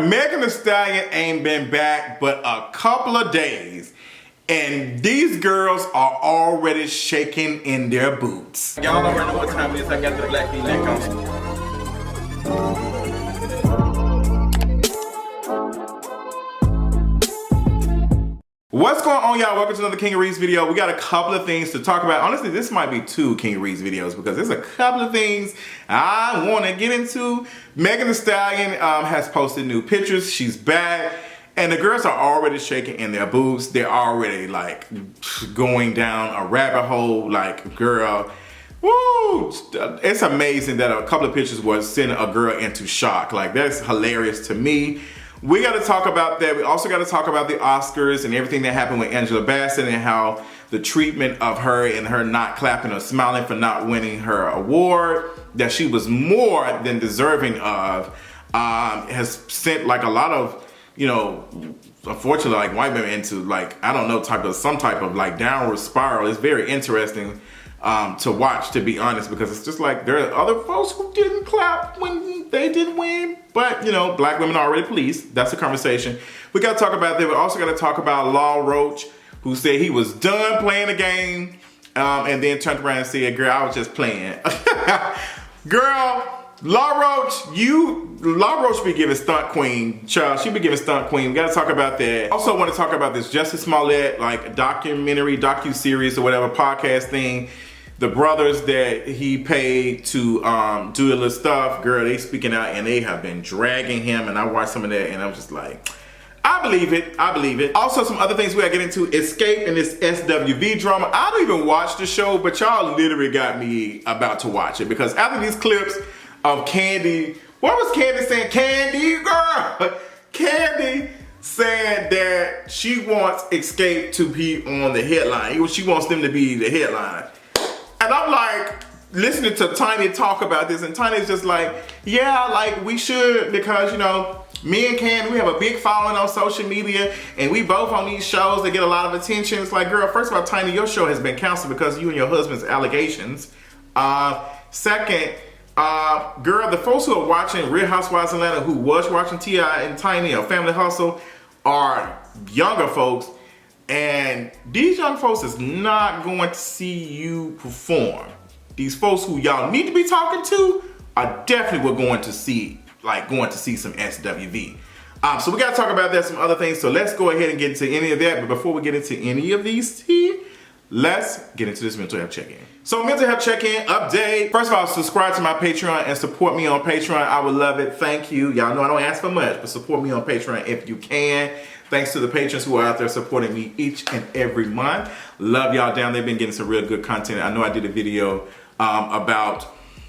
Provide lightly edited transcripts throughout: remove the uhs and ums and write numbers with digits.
Megan Thee Stallion ain't been back but a couple of days, and these girls are already shaking in their boots. Y'all already know what time it is. I got the black V-neck on. What's going on, y'all? Welcome to another King of Reads video. We got a couple of things to talk about. Honestly, this might be two King of Reads videos because there's a couple of things I want to get into. Megan Thee Stallion has posted new pictures. She's back. And the girls are already shaking in their boots. They're already like going down a rabbit hole. Like, girl, woo! It's amazing that a couple of pictures was sending a girl into shock. Like, that's hilarious to me. We got to talk about that. We also got to talk about the Oscars and everything that happened with Angela Bassett and how the treatment of her and her not clapping or smiling for not winning her award that she was more than deserving of has sent like a lot of, you know, unfortunately, like white women into like, I don't know, some type of like downward spiral. It's very interesting to watch, to be honest, because it's just like there are other folks who didn't clap when they didn't win. But, you know, black women are already policed. That's a conversation. We got to talk about that. We also got to talk about Roach, who said he was done playing the game and then turned around and said, girl, I was just playing. Girl, Roach be giving stunt queen, child. She be giving stunt queen. We got to talk about that. Also want to talk about this Jussie Smollett, like documentary, docu-series or whatever podcast thing. The brothers that he paid to do a little stuff, girl, they speaking out and they have been dragging him, and I watched some of that and I'm just like, I believe it, I believe it. Also, some other things we gotta get into, Escape and this SWV drama. I don't even watch the show, but y'all literally got me about to watch it because after these clips of Candy, what was Candy saying? Candy, girl! Candy saying that she wants Escape to be on the headline. She wants them to be the headline. And I'm like, listening to Tiny talk about this, and Tiny's just like, yeah, like we should, because, you know, me and Candy, we have a big following on social media, and we both on these shows that get a lot of attention. It's like, girl, first of all, Tiny, your show has been canceled because of you and your husband's allegations. Second, girl, the folks who are watching Real Housewives of Atlanta, who was watching T.I. and Tiny or Family Hustle, are younger folks. And these young folks is not going to see you perform. These folks who y'all need to be talking to are definitely going to see some SWV. So we got to talk about that, some other things. So let's go ahead and get into any of that. But before we get into any of these, let's get into this mental health check-in. So mental health check-in update. First of all, subscribe to my Patreon and support me on Patreon. I would love it. Thank you. Y'all know I don't ask for much, but support me on Patreon if you can. Thanks to the patrons who are out there supporting me each and every month. Love y'all down there. Been getting some real good content. I know I did a video about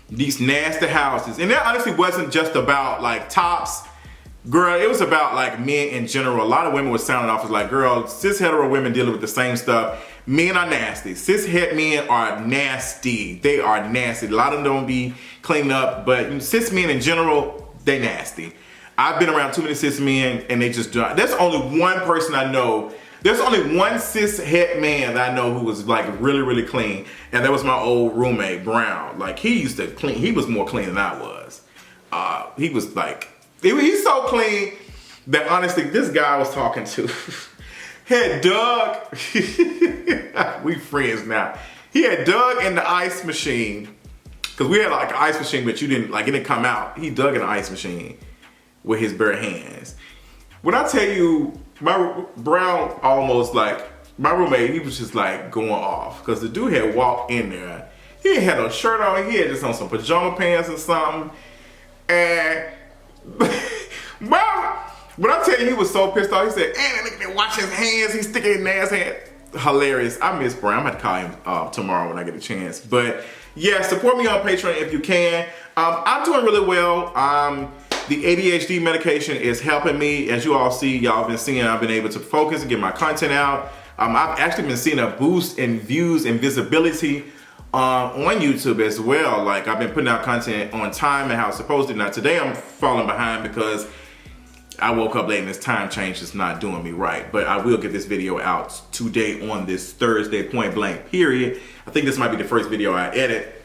these nasty houses. And that honestly wasn't just about like tops. Girl, it was about like men in general. A lot of women were sounding off as like, girl, cis hetero women dealing with the same stuff. Men are nasty. Cis het men are nasty. They are nasty. A lot of them don't be cleaned up, but cis men in general, they nasty. I've been around too many cis men and they just do. There's only one person I know. There's only one cis het man that I know who was like really, really clean. And that was my old roommate, Brown. Like he used to clean. He was more clean than I was. He was like, he's so clean that honestly, this guy I was talking to had dug, we friends now. He had dug in the ice machine. Cause we had like an ice machine, but you didn't, like it didn't come out. He dug in the ice machine with his bare hands. When I tell you, my Brown almost like, my roommate, he was just like going off. Cause the dude had walked in there. He had no shirt on, he had just on some pajama pants or something. And when I tell you he was so pissed off, he said, "Hey, look at that, watch his hands, he's sticking his ass hand." Hilarious. I miss Brown. I'm gonna call him tomorrow when I get a chance. But yeah, support me on Patreon if you can. I'm doing really well. The ADHD medication is helping me. As you all see, y'all been seeing, I've been able to focus and get my content out. I've actually been seeing a boost in views and visibility on YouTube as well. Like I've been putting out content on time and how it's supposed to. Now today I'm falling behind because I woke up late and this time change is not doing me right. But I will get this video out today on this Thursday, point blank period. I think this might be the first video I edit.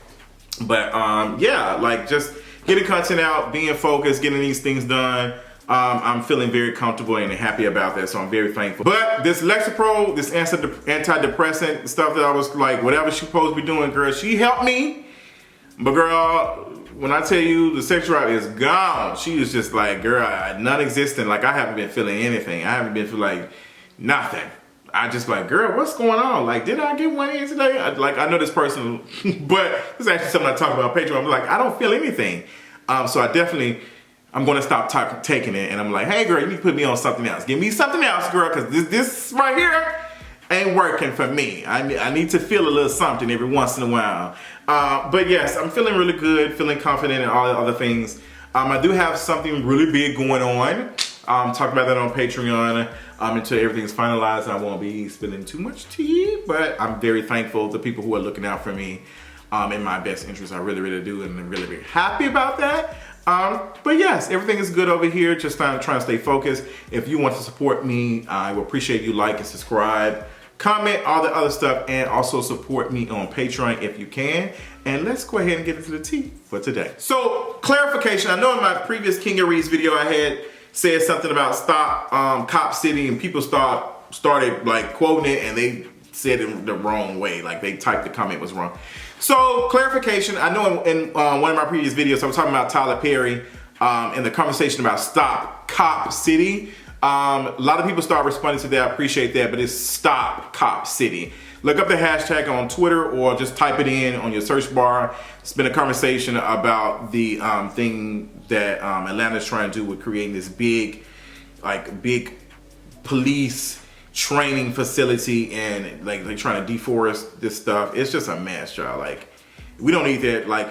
But yeah, like just getting content out, being focused, getting these things done. I'm feeling very comfortable and happy about that, so I'm very thankful. But this Lexapro, this antidepressant stuff that I was like, whatever she's supposed to be doing, girl, she helped me. But girl, when I tell you the sex drive is gone, she was just like, girl, non-existent. Like, I haven't been feeling anything. I haven't been feeling like nothing. I just like, girl, what's going on? Like, did I get one in today? I know this person, but it's actually something I talk about on Patreon. I'm like, I don't feel anything. So I'm going to stop taking it. And I'm like, hey, girl, you need to put me on something else. Give me something else, girl, because this right here ain't working for me. I need to feel a little something every once in a while. But yes, I'm feeling really good, feeling confident and all the other things. I do have something really big going on. Talk about that on Patreon until everything's finalized. I won't be spilling too much tea, but I'm very thankful to people who are looking out for me in my best interest. I really, really do, and I'm really, really happy about that. But yes, everything is good over here. Just trying to stay focused. If you want to support me, I will appreciate you like and subscribe, comment, all the other stuff, and also support me on Patreon if you can. And let's go ahead and get into the tea for today. So, clarification. I know in my previous King of Reads video I had said something about stop Cop City, and people started like quoting it, and they said it the wrong way. Like, they typed the comment was wrong. So, clarification. I know in one of my previous videos I was talking about Tyler Perry and the conversation about stop Cop City. A lot of people start responding to that. I appreciate that, but it's stop Cop City. Look up the hashtag on Twitter or just type it in on your search bar. It's been a conversation about the thing that Atlanta's trying to do with creating this big police training facility, and like they're trying to deforest this stuff. It's just a mess, y'all. Like, we don't need that. Like,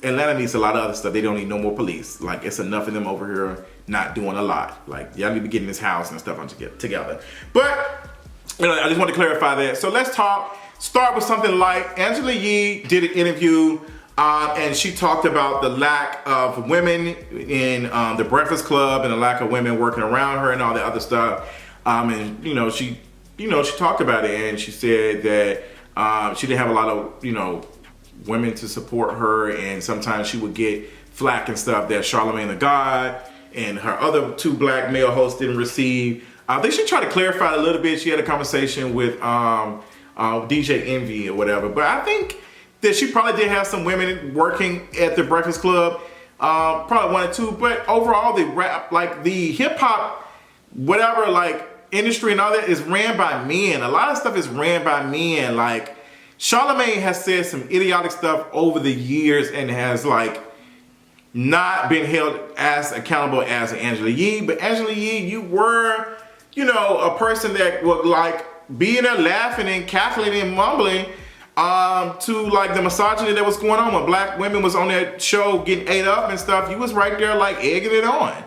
Atlanta needs a lot of other stuff. They don't need no more police. Like, it's enough of them over here not doing a lot. Like, y'all need to be getting this house and stuff together. But I just want to clarify that. So let's start with something like Angela Yee did an interview and she talked about the lack of women in the Breakfast Club and the lack of women working around her and all that other stuff. And she talked about it, and she said that she didn't have a lot of women to support her, and sometimes she would get flack and stuff that Charlamagne the God and her other two black male hosts didn't receive. I think she tried to clarify it a little bit. She had a conversation with DJ Envy or whatever, but I think that she probably did have some women working at the Breakfast Club, probably one or two, but overall the rap, like the hip hop, whatever, like industry and all that is ran by men. A lot of stuff is ran by men. Like, Charlamagne has said some idiotic stuff over the years and has like not been held as accountable as Angela Yee. But Angela Yee, you were, a person that would like be in there laughing and cackling and mumbling to like the misogyny that was going on when black women was on that show getting ate up and stuff. You was right there like egging it on.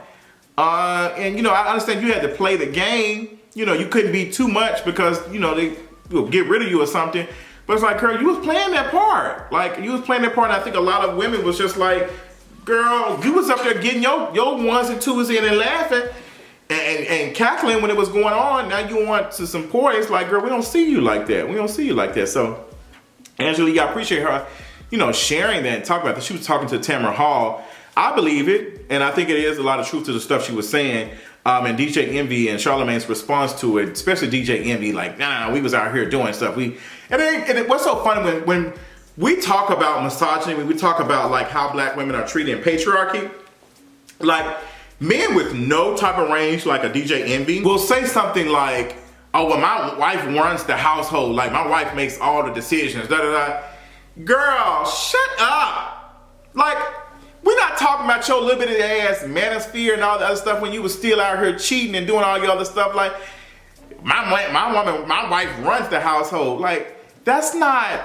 And I understand you had to play the game. You couldn't be too much because they will get rid of you or something. But it's like, girl, you was playing that part. Like, you was playing that part, and I think a lot of women was just like, girl, you was up there getting your ones and twos in and laughing and cackling when it was going on. Now you want to support. It's like, girl, we don't see you like that. We don't see you like that. So, Angela, I appreciate her, sharing that and talking about that. She was talking to Tamara Hall. I believe it, and I think it is a lot of truth to the stuff she was saying. And DJ Envy and Charlamagne's response to it, especially DJ Envy, like, nah, we was out here doing stuff. And what's so funny when we talk about misogyny, when we talk about like how black women are treated in patriarchy, like men with no type of range, like a DJ Envy, will say something like, oh, well, my wife runs the household, like my wife makes all the decisions, da da da. Girl, shut up. Like, we're not talking about your little bitty ass manosphere and all the other stuff when you was still out here cheating and doing all your other stuff. Like, my wife runs the household. Like, that's not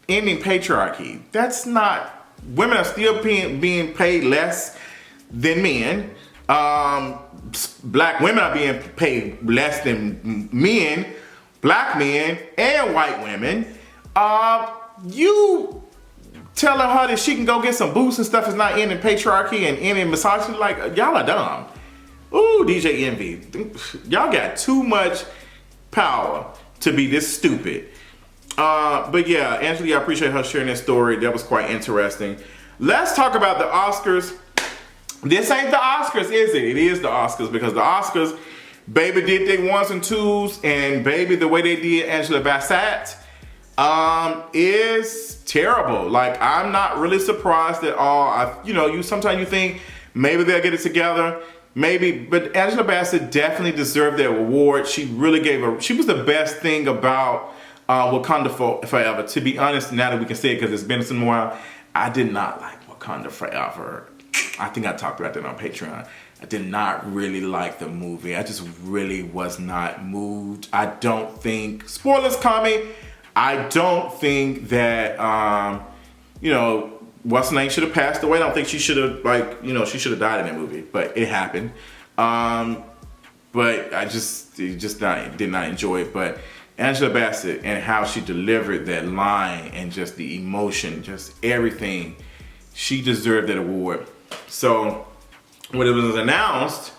ending patriarchy. That's not, women are still being paid less than men. Black women are being paid less than men, black men, and white women. You telling her that she can go get some boots and stuff is not ending patriarchy and ending misogyny, like, y'all are dumb. Ooh, DJ Envy, y'all got too much power to be this stupid. But yeah, Angela, I appreciate her sharing that story. That was quite interesting. Let's talk about the Oscars. This ain't the Oscars, is it? It is the Oscars, because the Oscars, baby, did they ones and twos, and baby, the way they did Angela Bassett is terrible. Like, I'm not really surprised at all. Sometimes you think maybe they'll get it together, maybe, but Angela Bassett definitely deserved that award. She really she was the best thing about Wakanda Forever. To be honest, now that we can say it, because it's been some while, I did not like Wakanda Forever. I think I talked about that on Patreon. I did not really like the movie. I just really was not moved. I don't think, spoilers coming, I don't think that, what's her name should have passed away. I don't think she should have, she should have died in that movie, but it happened. But I did not enjoy it. But Angela Bassett and how she delivered that line and just the emotion, just everything, she deserved that award. So when it was announced,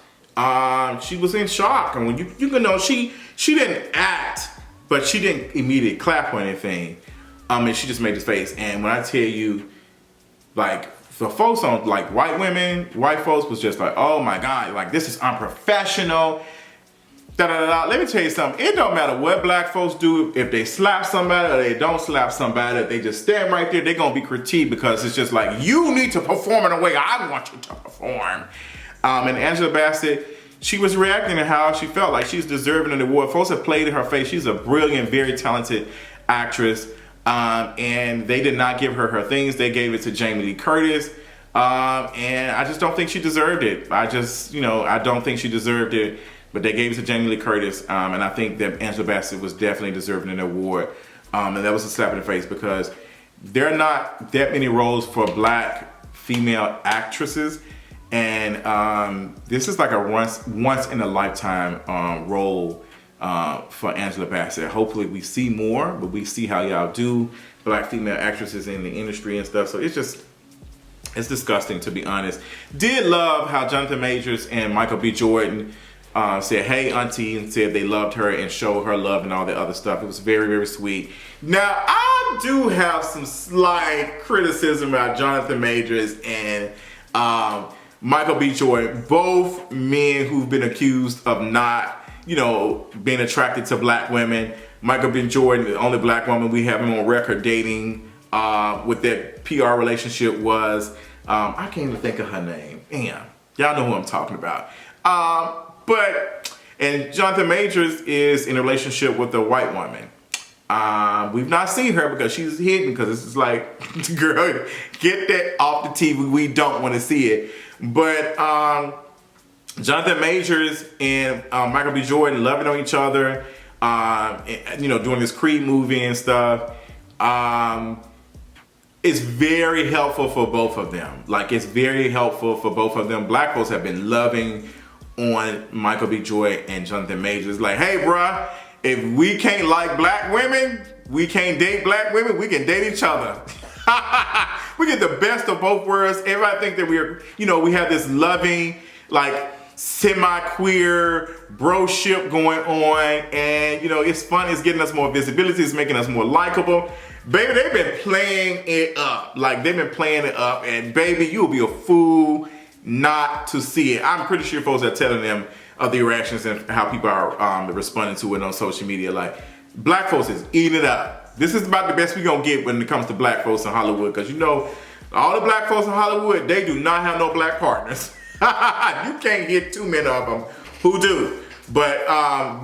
she was in shock. And when you can know she didn't act, but she didn't immediately clap or anything. And she just made this face. And when I tell you, like, the folks on, like, white folks was just like, oh my God, like, this is unprofessional. Let me tell you something. It don't matter what black folks do. If they slap somebody or they don't slap somebody, if they just stand right there, they're going to be critiqued, because it's just like, you need to perform in a way I want you to perform. And Angela Bassett, she was reacting to how she felt like she's deserving of the award. Folks have played in her face. She's a brilliant, very talented actress. And they did not give her things. They gave it to Jamie Lee Curtis. And I just don't think she deserved it. I don't think she deserved it. But they gave it to Jamie Lee Curtis, and I think that Angela Bassett was definitely deserving an award. And that was a slap in the face, because there are not that many roles for black female actresses, and this is like a once in a lifetime role for Angela Bassett. Hopefully we see more, but we see how y'all do black female actresses in the industry and stuff. So it's disgusting, to be honest. Did love how Jonathan Majors and Michael B. Jordan said, hey, auntie, and said they loved her and showed her love and all the other stuff. It was very, very sweet. Now, I do have some slight criticism about Jonathan Majors and Michael B. Jordan, both men who've been accused of not, being attracted to black women. Michael B. Jordan, the only black woman we have him on record dating with that PR relationship was, I can't even think of her name. Damn, y'all know who I'm talking about. And Jonathan Majors is in a relationship with a white woman. We've not seen her because she's hidden, because this is like, girl, get that off the TV. We don't want to see it. But Jonathan Majors and Michael B. Jordan loving on each other, doing this Creed movie and stuff. It's very helpful for both of them. Like, it's very helpful for both of them. Black folks have been loving on Michael B. Jordan and Jonathan Majors. Like, hey, bruh, if we can't like black women, we can't date black women, we can date each other. We get the best of both worlds. Everybody think that we have this loving, like, semi-queer bro-ship going on, and it's fun. It's getting us more visibility. It's making us more likable. Baby, they've been playing it up. Like, they've been playing it up, and baby, you'll be a fool not to see it. I'm pretty sure folks are telling them of the reactions and how people are responding to it on social media. Like, black folks is eating it up. This is about the best we're gonna get when it comes to black folks in Hollywood, because all the black folks in Hollywood, they do not have no black partners. You can't get too many of them who do. But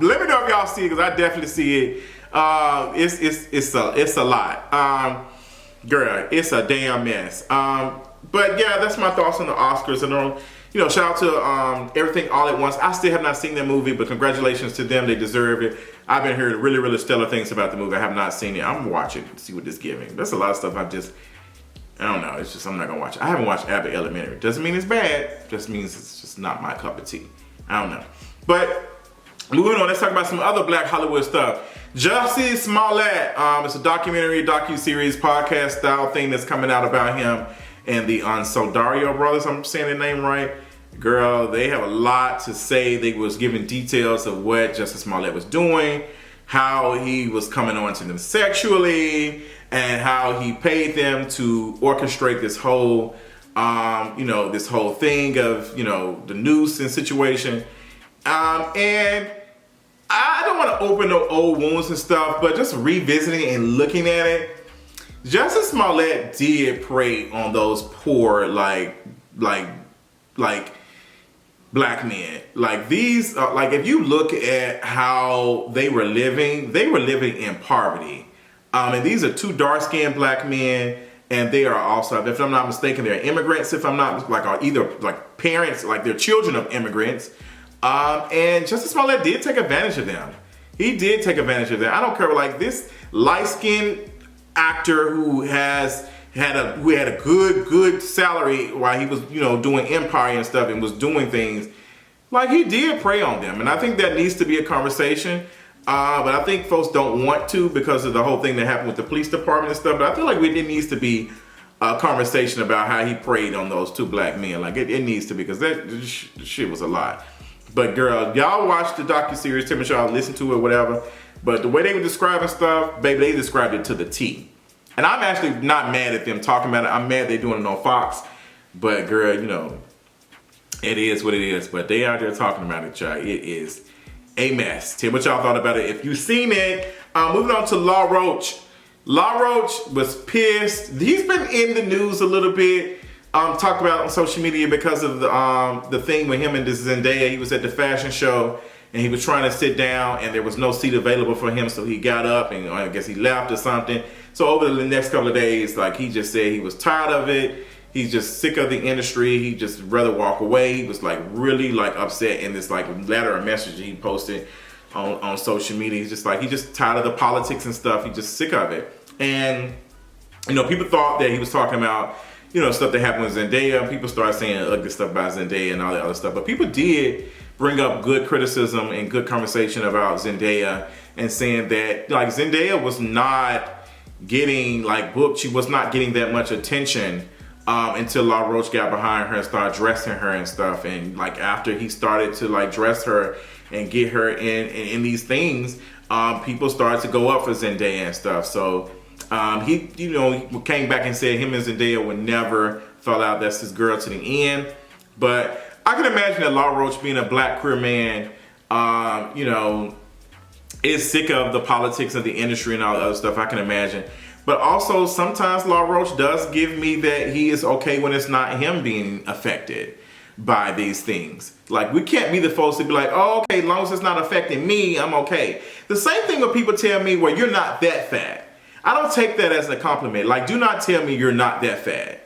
let me know if y'all see it, because I definitely see it. It's a lot. Girl, it's a damn mess. But yeah, that's my thoughts on the Oscars. And shout out to Everything All at Once. I still have not seen that movie, but congratulations to them. They deserve it. I've been hearing really, really stellar things about the movie. I have not seen it. I'm gonna watch it and see what it's giving. There's a lot of stuff I don't know. It's just, I'm not gonna watch it. I haven't watched Abbott Elementary. Doesn't mean it's bad. Just means it's just not my cup of tea. I don't know. But moving on, let's talk about some other black Hollywood stuff. Jussie Smollett. It's a docu-series, podcast style thing that's coming out about him and the Soldario brothers. I'm saying their name right. Girl, they have a lot to say. They was giving details of what Jussie Smollett was doing, how he was coming on to them sexually, and how he paid them to orchestrate this whole you know, this whole thing of, you know, the noose and situation. And I don't want to open no old wounds and stuff, but just revisiting and looking at it, Jussie Smollett did prey on those poor, like black men. Like these, like if you look at how they were living in poverty. And these are two dark-skinned black men, and they are also, if I'm not mistaken, they're immigrants. If I'm not, like, are either like parents, like they're children of immigrants. And Jussie Smollett did take advantage of them. He did take advantage of them. I don't care, like this light-skinned actor who had a good salary while he was, you know, doing Empire and stuff and was doing things, like he did prey on them. And I think that needs to be a conversation. But I think folks don't want to because of the whole thing that happened with the police department and stuff. But I feel like it needs to be a conversation about how he preyed on those two black men. Like it needs to be, because that shit was a lot. But girl, y'all watch the docuseries, Tim and y'all listen to it, whatever. But the way they were describing stuff, baby, they described it to the T. And I'm actually not mad at them talking about it. I'm mad they're doing it on Fox. But girl, you know, it is what it is. But they out there talking about it, y'all. It is a mess. Tell me what y'all thought about it if you've seen it. Moving on to Roach. Roach was pissed. He's been in the news a little bit. Talked about on social media because of the thing with him and this Zendaya. He was at the fashion show and he was trying to sit down and there was no seat available for him, so he got up and I guess he left or something. So over the next couple of days, like he just said he was tired of it. He's just sick of the industry. He just rather walk away. He was like really like upset in this like letter or message he posted on social media. He's just like, he's just tired of the politics and stuff. He's just sick of it. And, you know, people thought that he was talking about, you know, stuff that happened with Zendaya. People started saying ugly stuff about Zendaya and all that other stuff. But people did bring up good criticism and good conversation about Zendaya and saying that like Zendaya was not getting like booked. She was not getting that much attention until Roach got behind her and started dressing her and stuff. And like after he started to like dress her and get her in these things, people started to go up for Zendaya and stuff. So he, you know, he came back and said him and Zendaya would never fall out. That's his girl to the end. But I can imagine that Roach, being a black queer man, you know, is sick of the politics of the industry and all the other stuff. I can imagine. But also sometimes Roach does give me that he is okay when it's not him being affected by these things. Like we can't be the folks to be like, oh, okay, as long as it's not affecting me, I'm okay. The same thing when people tell me, well, you're not that fat. I don't take that as a compliment. Like, do not tell me you're not that fat.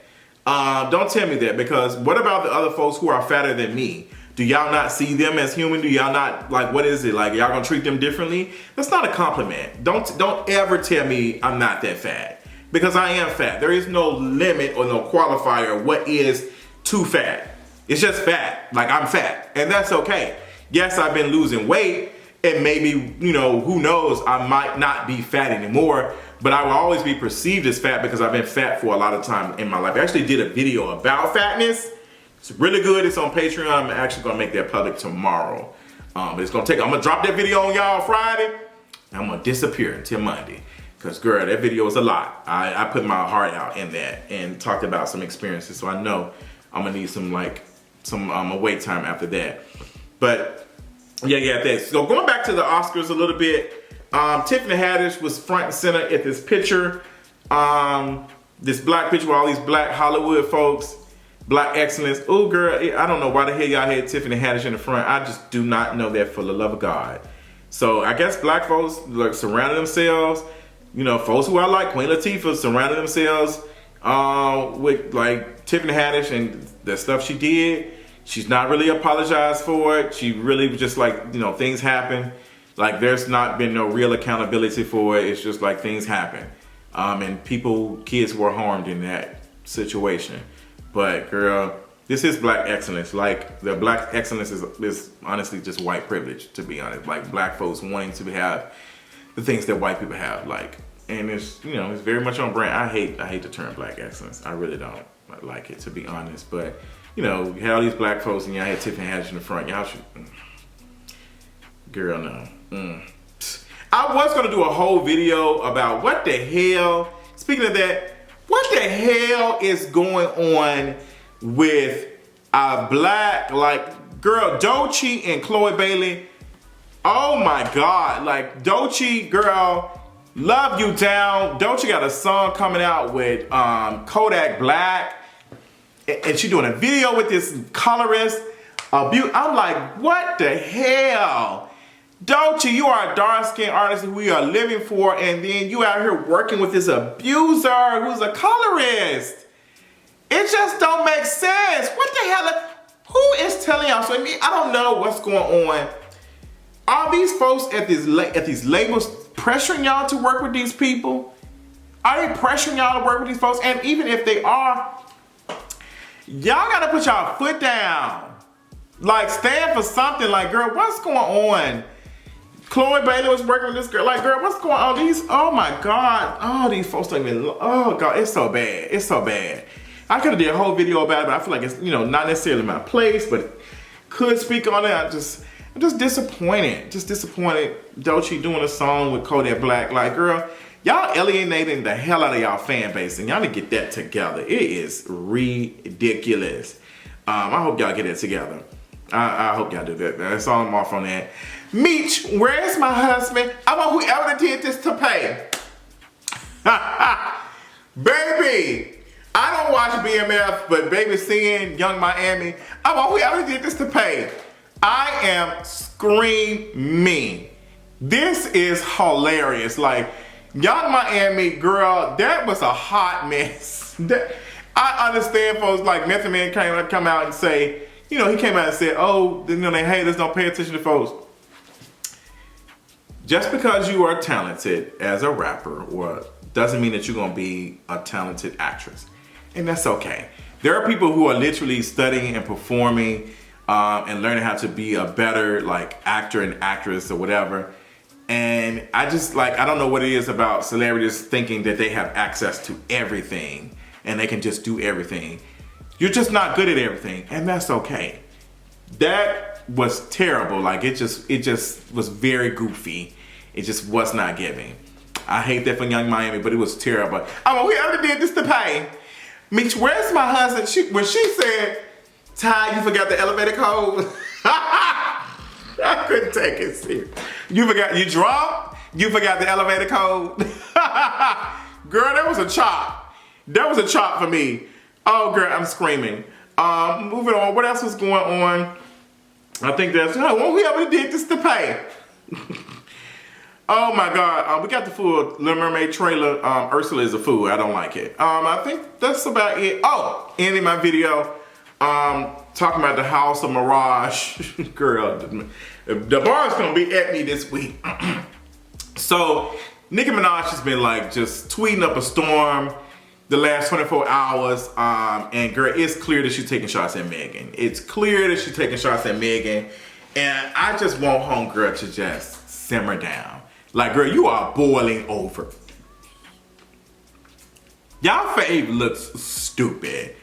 Don't tell me that, because what about the other folks who are fatter than me? Do y'all not see them as human? Do y'all not, like, what is it? Like, y'all gonna treat them differently? That's not a compliment. Don't ever tell me I'm not that fat, because I am fat. There is no limit or no qualifier what is too fat. It's just fat. Like, I'm fat, and that's okay. Yes, I've been losing weight, and maybe, you know, who knows, I might not be fat anymore, but I will always be perceived as fat because I've been fat for a lot of time in my life. I actually did a video about fatness. It's really good. It's on Patreon. I'm actually gonna make that public tomorrow. But it's gonna take, I'm gonna drop that video on y'all Friday. And I'm gonna disappear until Monday. Cause girl, that video was a lot. I put my heart out in that and talked about some experiences. So I know I'm gonna need some wait time after that. But yeah, thanks. So going back to the Oscars a little bit, Tiffany Haddish was front and center at this picture. This black picture with all these black Hollywood folks. Black excellence. Oh girl, I don't know why the hell y'all had Tiffany Haddish in the front. I just do not know that, for the love of God. So I guess black folks like surrounding themselves, you know, folks who I like, Queen Latifah, surrounding themselves with like Tiffany Haddish and the stuff she did. She's not really apologized for it. She really was just like, you know, things happen. Like there's not been no real accountability for it. It's just like things happen. And kids were harmed in that situation. But girl, this is black excellence. Like the black excellence is honestly just white privilege, to be honest. Like black folks wanting to have the things that white people have. Like, and it's, you know, it's very much on brand. I hate the term black excellence. I really don't like it, to be honest. But you know, you had all these black folks and y'all had Tiffany Haddish in the front. Y'all should, girl, no. I was gonna do a whole video about what the hell, speaking of that, what the hell is going on with Black, like, girl, Doechii and Chloe Bailey. Oh my God, like, Doechii, girl, love you down. Doechii got a song coming out with Kodak Black, and she doing a video with this colorist. I'm like, what the hell? Doechii, you are a dark-skinned artist who we are living for, and then you out here working with this abuser who's a colorist. It just don't make sense. What the hell? Who is telling y'all? So I don't know what's going on. Are these folks at these labels pressuring y'all to work with these people? Are they pressuring y'all to work with these folks? And even if they are, y'all gotta put y'all foot down. Like, stand for something. Like, girl, what's going on? Chloe Bailey was working with this girl. Like, girl, what's going on? Oh my God. Oh, these folks don't even, oh God, it's so bad. It's so bad. I could have did a whole video about it, but I feel like it's, not necessarily my place, but could speak on it. I'm just disappointed. Just disappointed. Doechii doing a song with Kodak Black. Like, girl, y'all alienating the hell out of y'all fan base, and y'all need to get that together. It is ridiculous. I hope y'all get it together. I hope y'all do that. That's all I'm off on that. Meech, where's my husband? I want whoever did this to pay. Baby, I don't watch BMF, but baby seeing Young Miami, I want whoever did this to pay. I am screaming. This is hilarious. Like, Young Miami, girl, that was a hot mess. I understand folks like Method Man come out and say, he came out and said, oh, they haters don't pay attention to folks. Just because you are talented as a rapper doesn't mean that you're gonna be a talented actress. And that's okay. There are people who are literally studying and performing and learning how to be a better like actor and actress or whatever. And I don't know what it is about celebrities thinking that they have access to everything and they can just do everything. You're just not good at everything, and that's okay. That was terrible. Like, it just was very goofy. It just was not giving. I hate that for Young Miami, but it was terrible. Whoever did this to pay. Meech, where's my husband? When she said, Ty, you forgot the elevator code. I couldn't take it serious. You drunk? You forgot the elevator code? Girl, that was a chop. That was a chop for me. Oh, girl, I'm screaming. Moving on. What else was going on? I think that's, whoever did this to pay. Oh my God. We got the full Little Mermaid trailer. Ursula is a fool. I don't like it. I think that's about it. Oh, ending my video. Talking about the House of Mirage. Girl, the bar is going to be at me this week. So, Nicki Minaj has been like just tweeting up a storm the last 24 hours, and girl, it's clear that she's taking shots at Megan. It's clear that she's taking shots at Megan, and I just want homegirl to just simmer down. Like, girl, you are boiling over. Y'all fave looks stupid.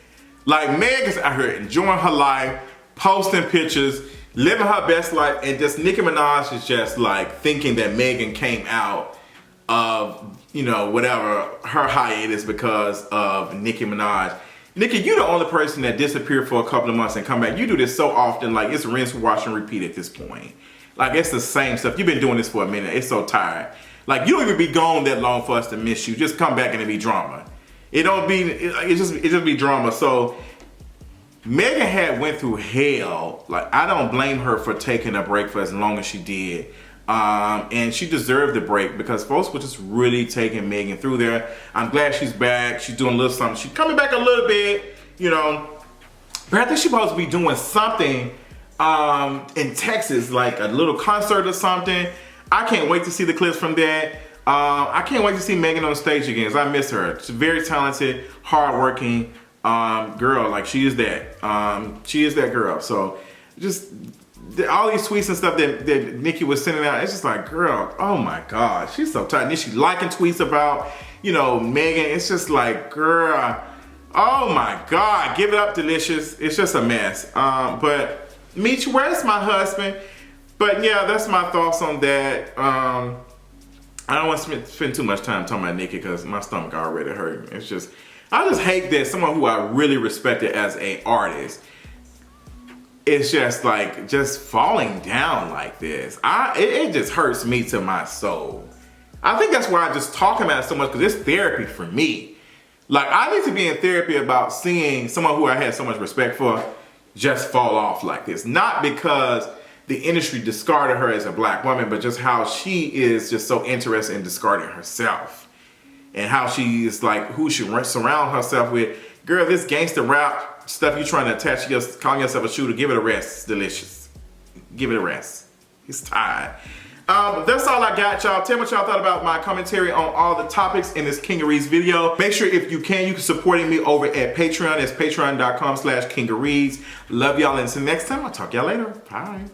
Like, Megan's out here enjoying her life, posting pictures, living her best life, and just Nicki Minaj is just like thinking that Megan came out of, whatever, her hiatus because of Nicki Minaj. Nicki, you the only person that disappeared for a couple of months and come back. You do this so often, like it's rinse, wash, and repeat at this point. Like, it's the same stuff. You've been doing this for a minute. It's so tired. Like, you don't even be gone that long for us to miss you. Just come back and it be drama. It just be drama. So Megan had went through hell. Like, I don't blame her for taking a break for as long as she did. And she deserved the break because folks were just really taking Megan through there. I'm glad she's back. She's doing a little something. She's coming back a little bit, But I think she's supposed to be doing something in Texas, like a little concert or something. I can't wait to see the clips from that. I can't wait to see Megan on stage again, because I miss her. She's very talented, hardworking girl. Like, she is that. She is that girl. So just all these tweets and stuff that Nicki was sending out, it's just like, girl, oh my God, she's so tight. And then she liking tweets about, Megan. It's just like, girl, oh my God, give it up, Delicious. It's just a mess. But Meech, where's my husband? But yeah, that's my thoughts on that. I don't want to spend too much time talking about Nicki because my stomach already hurting. It's just, I just hate that someone who I really respected as an artist is just like just falling down like this. It just hurts me to my soul. I think that's why I just talk about it so much, because it's therapy for me. Like, I need to be in therapy about seeing someone who I had so much respect for just fall off like this. Not because the industry discarded her as a black woman, but just how she is just so interested in discarding herself. And how she is like, who she surround herself with. Girl, this gangster rap stuff you trying to attach to calling yourself a shooter, give it a rest. It's delicious. Give it a rest. It's tired. That's all I got, y'all. Tell me what y'all thought about my commentary on all the topics in this Kingarees video. Make sure if you can supporting me over at Patreon. It's patreon.com/Kingarees. Love y'all, and until next time, I'll talk to y'all later. Bye.